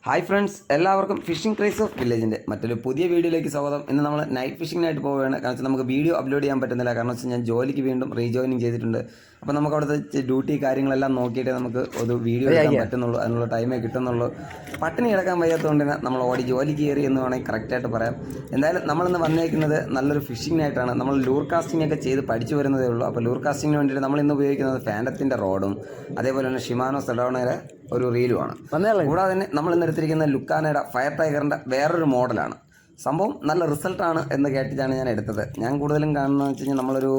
Hi friends, എല്ലാവർക്കും phishing craze of വില്ലേജിൻ്റെ മറ്റൊരു പുതിയ വീഡിയോയിലേക്ക് സ്വാഗതം. ഇന്ന് നമ്മൾ നൈറ്റ് ഫിഷിങ്ങിനായിട്ട് പോവുകയാണ്. കാരണം വെച്ചാൽ നമുക്ക് വീഡിയോ അപ്ലോഡ് ചെയ്യാൻ പറ്റുന്നില്ല. കാരണം വെച്ചാൽ ഞാൻ ജോലിക്ക് വീണ്ടും റീജോയിനിങ് ചെയ്തിട്ടുണ്ട്. അപ്പോൾ നമുക്ക് അവിടുത്തെ ഡ്യൂട്ടി കാര്യങ്ങളെല്ലാം നോക്കിയിട്ടേ നമുക്ക് ഒരു വീഡിയോ എടുക്കാൻ പറ്റുന്നുള്ളൂ, അതിനുള്ള ടൈമേ കിട്ടുന്നുള്ളൂ. പട്ടിണി കിടക്കാൻ വയ്യാത്തതുകൊണ്ട് തന്നെ നമ്മൾ ജോലിക്ക് കയറി എന്ന് വേണമെങ്കിൽ കറക്റ്റായിട്ട് പറയാം. എന്തായാലും നമ്മളിന്ന് വന്നേക്കുന്നത് നല്ലൊരു ഫിഷിങ്ങിനായിട്ടാണ്. നമ്മൾ ലൂർ കാസ്റ്റിംഗ് ഒക്കെ ചെയ്ത് പഠിച്ചു വരുന്നതേ ഉള്ളൂ. അപ്പോൾ ലൂർ കാസ്റ്റിങ്ങിന് വേണ്ടിയിട്ട് നമ്മളിന്ന് ഉപയോഗിക്കുന്നത് ഫാൻഡത്തിൻ്റെ റോഡും അതേപോലെ തന്നെ ഷിമാനോ സെഡോണയുടെ ഒരു റീലുമാണ്. കൂടാതെ തന്നെ നമ്മൾ ഇന്ന് എടുത്തിരിക്കുന്ന ലുക്കാനയുടെ ഫയർ ടൈഗറിൻ്റെ വേറൊരു മോഡലാണ്. സംഭവം നല്ല റിസൾട്ടാണ് എന്ന് കേട്ടിട്ടാണ് ഞാൻ എടുത്തത്. ഞാൻ കൂടുതലും കാണുന്നതെന്ന് വെച്ച് കഴിഞ്ഞാൽ നമ്മളൊരു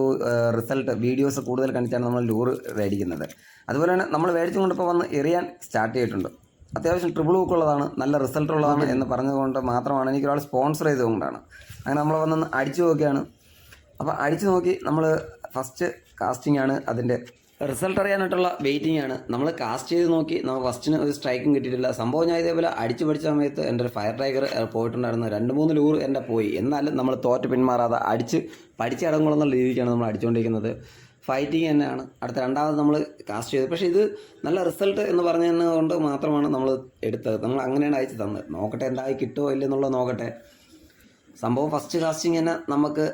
റിസൾട്ട് വീഡിയോസ് കൂടുതൽ കണ്ടിട്ടാണ് നമ്മൾ ലൂറ് മേടിക്കുന്നത്. അതുപോലെ തന്നെ നമ്മൾ മേടിച്ചും കൊണ്ടിപ്പോൾ വന്ന് എറിയാൻ സ്റ്റാർട്ട് ചെയ്തിട്ടുണ്ട്. അത്യാവശ്യം ട്രിപ്പിൾ ഹുക്കുള്ളതാണ്, നല്ല റിസൾട്ട് ഉള്ളതാണ് എന്ന് പറഞ്ഞതുകൊണ്ട് മാത്രമാണ് എനിക്കൊരാൾ സ്പോൺസർ ചെയ്തുകൊണ്ടാണ്. അങ്ങനെ നമ്മൾ വന്നൊന്ന് അടിച്ചു നോക്കിയാണ്. അപ്പോൾ അടിച്ചു നോക്കി നമ്മൾ ഫസ്റ്റ് കാസ്റ്റിംഗ് ആണ്, അതിൻ്റെ റിസൾട്ട് അറിയാനായിട്ടുള്ള വെയിറ്റിംഗ് ആണ്. നമ്മൾ കാസ്റ്റ് ചെയ്ത് നോക്കി, നമുക്ക് ഫസ്റ്റിന് ഒരു സ്ട്രൈക്കും കിട്ടിയിട്ടില്ല. സംഭവം ഞാൻ ഇതേപോലെ അടിച്ചു പഠിച്ച സമയത്ത് എൻ്റെ ഒരു ഫയർ ടൈഗർ പോയിട്ടുണ്ടായിരുന്നു. 2-3 ലൂർ എൻ്റെ പോയി. എന്നാലും നമ്മൾ തോറ്റ് പിന്മാറാതെ അടിച്ച് പഠിച്ചടങ്ങുള്ള രീതിക്കാണ് നമ്മൾ അടിച്ചുകൊണ്ടിരിക്കുന്നത്. ഫൈറ്റിങ് തന്നെയാണ്. അടുത്ത രണ്ടാമത് നമ്മൾ കാസ്റ്റ് ചെയ്തത്. പക്ഷേ ഇത് നല്ല റിസൾട്ട് എന്ന് പറഞ്ഞതുകൊണ്ട് മാത്രമാണ് നമ്മൾ എടുത്തത്. നമ്മൾ അങ്ങനെയാണ് അയച്ചു തന്നത്. നോക്കട്ടെ എന്തായി കിട്ടുമോ ഇല്ലെന്നുള്ളത് നോക്കട്ടെ. സംഭവം ഫസ്റ്റ് കാസ്റ്റിംഗ് തന്നെ നമുക്ക്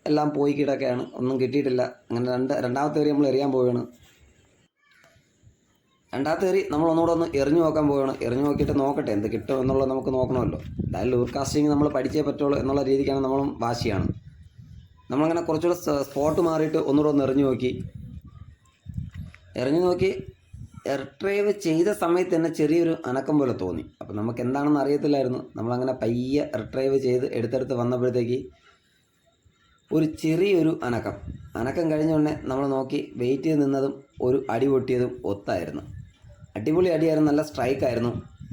എല്ലാം പോയി കിടക്കുകയാണ്, ഒന്നും കിട്ടിയിട്ടില്ല. അങ്ങനെ രണ്ടാമത്തെ ഏറി നമ്മൾ എറിയാൻ പോവുകയാണ്. രണ്ടാമത്തെ ഏറി നമ്മൾ ഒന്നുകൂടെ ഒന്ന് എറിഞ്ഞു നോക്കാൻ പോവുകയാണ്. എറിഞ്ഞു നോക്കിയിട്ട് നോക്കട്ടെ എന്ത് കിട്ടും എന്നുള്ളത് നമുക്ക് നോക്കണമല്ലോ. എന്തായാലും ലൂർ കാസ്റ്റിംഗ് നമ്മൾ പഠിച്ചേ പറ്റുള്ളൂ എന്നുള്ള രീതിക്കാണ് നമ്മളും വാശിയാണ്. നമ്മളങ്ങനെ കുറച്ചുകൂടെ സ്പോട്ട് മാറിയിട്ട് ഒന്നുകൂടെ ഒന്ന് എറിഞ്ഞു നോക്കി റിട്രൈവ് ചെയ്ത സമയത്ത് തന്നെ ചെറിയൊരു അനക്കം പോലെ തോന്നി. അപ്പോൾ നമുക്ക് എന്താണെന്ന് അറിയത്തില്ലായിരുന്നു. നമ്മളങ്ങനെ പയ്യെ റിട്രൈവ് ചെയ്ത് എടുത്തെടുത്ത് വന്നപ്പോഴത്തേക്ക് ഒരു ചെറിയൊരു അനക്കം കഴിഞ്ഞുകൊണ്ടേ നമ്മൾ നോക്കി വെയിറ്റ് ചെയ്ത് നിന്നതും ഒരു അടി പൊട്ടിയതും ഒത്തായിരുന്നു. അടിപൊളി അടിയായിരുന്നു, നല്ല സ്ട്രൈക്കായിരുന്നു.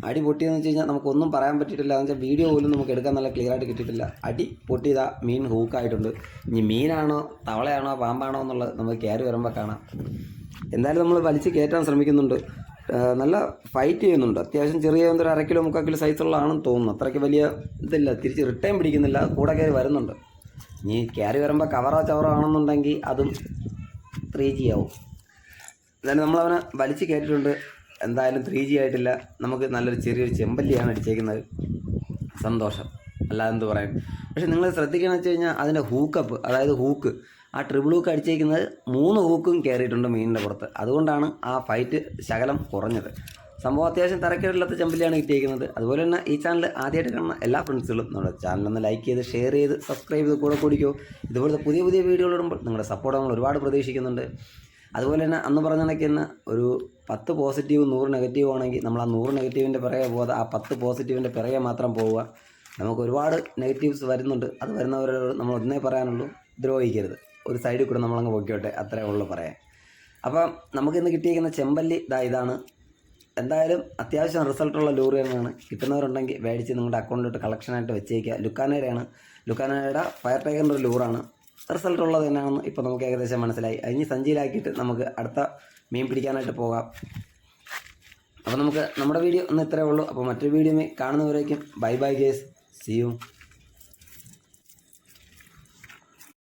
അടി പൊട്ടിയെന്ന് വെച്ച് കഴിഞ്ഞാൽ നമുക്കൊന്നും പറയാൻ പറ്റിയിട്ടില്ല. എന്ന് വെച്ചാൽ വീഡിയോ പോലും നമുക്ക് എടുക്കാൻ നല്ല ക്ലിയർ ആയിട്ട് കിട്ടിയിട്ടില്ല. അടി പൊട്ടിയതാ മീൻ ഹൂക്കായിട്ടുണ്ട്. ഇനി മീനാണോ തവളയാണോ പാമ്പാണോ എന്നുള്ളത് നമുക്ക് കയറി വരുമ്പോൾ കാണാം. എന്തായാലും നമ്മൾ വലിച്ച് കയറ്റാൻ ശ്രമിക്കുന്നുണ്ട്. നല്ല ഫൈറ്റ് ചെയ്യുന്നുണ്ട്. അത്യാവശ്യം ചെറിയ ഒരു 1/2 കിലോ 3/4 കിലോ സൈസുള്ളതാണെന്ന് തോന്നുന്നു. അത്രയ്ക്ക് വലിയ ഇതില്ല, തിരിച്ച് റിട്ടേൺ പിടിക്കുന്നില്ല, കൂടെ കയറി വരുന്നുണ്ട്. ഇനി കയറി വരുമ്പോൾ കവറോ ചവറോ ആണെന്നുണ്ടെങ്കിൽ അതും 3G ആവും. എന്തായാലും നമ്മളവനെ വലിച്ച് കയറ്റിയിട്ടുണ്ട്. എന്തായാലും 3G ആയിട്ടില്ല. നമുക്ക് നല്ലൊരു ചെറിയൊരു ചെമ്പല്ലിയാണ് അടിച്ചേക്കുന്നത്. സന്തോഷം, അല്ലാതെ എന്ത് പറയാൻ. പക്ഷേ നിങ്ങൾ ശ്രദ്ധിക്കുകയെന്ന് വെച്ച് കഴിഞ്ഞാൽ അതിൻ്റെ ഹൂക്കപ്പ്, അതായത് ഹൂക്ക്, ആ ട്രിപ്പിൾ ഹൂക്ക് അടിച്ചേക്കുന്നത് 3 ഹൂക്കും കയറിയിട്ടുണ്ട് മീനിൻ്റെ പുറത്ത്. അതുകൊണ്ടാണ് ആ ഫൈറ്റ് ശകലം കുറഞ്ഞത്. സംഭവം അത്യാവശ്യം തരക്കേടില്ലാത്ത ചെമ്പല്ലിയാണ് കിട്ടിയിരിക്കുന്നത്. അതുപോലെ തന്നെ ഈ ചാനൽ ആദ്യമായിട്ട് കാണുന്ന എല്ലാ ഫ്രണ്ട്സുകളും നമ്മുടെ ചാനലൊന്ന് ലൈക്ക് ചെയ്ത് ഷെയർ ചെയ്ത് സബ്സ്ക്രൈബ് ചെയ്ത് കൂടെ കൂടിക്കോ. ഇതുപോലത്തെ പുതിയ വീഡിയോകൾ ഇടുമ്പോൾ നിങ്ങളുടെ സപ്പോർട്ട് നമ്മൾ ഒരുപാട് പ്രതീക്ഷിക്കുന്നുണ്ട്. അതുപോലെ തന്നെ അന്ന് പറഞ്ഞ കണക്ക് തന്നെ ഒരു 10 പോസിറ്റീവ് 100 നെഗറ്റീവ് ആണെങ്കിൽ നമ്മൾ ആ 100 നെഗറ്റീവിൻ്റെ പിറകെ പോകാതെ ആ 10 പോസിറ്റീവിൻ്റെ പിറകെ മാത്രം പോവുക. നമുക്ക് ഒരുപാട് നെഗറ്റീവ്സ് വരുന്നുണ്ട്. അത് വരുന്നവരോട് നമ്മൾ ഒന്നേ പറയാനുള്ളൂ, ദ്രോഹിക്കരുത്. ഒരു സൈഡിൽ കൂടെ നമ്മളങ്ങ് പൊക്കിയോട്ടെ, അത്രേ ഉള്ളൂ പറയാൻ. അപ്പം നമുക്കിന്ന് കിട്ടിയിരിക്കുന്ന ചെമ്പല്ലി ഇതാണ്. എന്തായാലും അത്യാവശ്യം റിസൾട്ടുള്ള ലൂർ തന്നെയാണ്. കിട്ടുന്നവരുണ്ടെങ്കിൽ മേടിച്ച് നിങ്ങളുടെ അക്കൗണ്ടിലോട്ട് കളക്ഷനായിട്ട് വെച്ചേക്കുക. ലുക്കാനയുടെ ഫയർ ടൈഗറിൻ്റെ ഒരു ലൂറാണ്. റിസൾട്ട് ഉള്ളത് തന്നെയാണെന്ന് ഇപ്പോൾ നമുക്ക് ഏകദേശം മനസ്സിലായി. അതിന് സഞ്ചിയിലാക്കിയിട്ട് നമുക്ക് അടുത്ത മീൻ പിടിക്കാനായിട്ട് പോകാം. അപ്പോൾ നമുക്ക് നമ്മുടെ വീഡിയോ ഒന്ന് ഇത്രയേ ഉള്ളൂ. അപ്പോൾ മറ്റൊരു വീഡിയോ കാണുന്നവരേക്കും ബൈ ഗേസ്, സീ യു.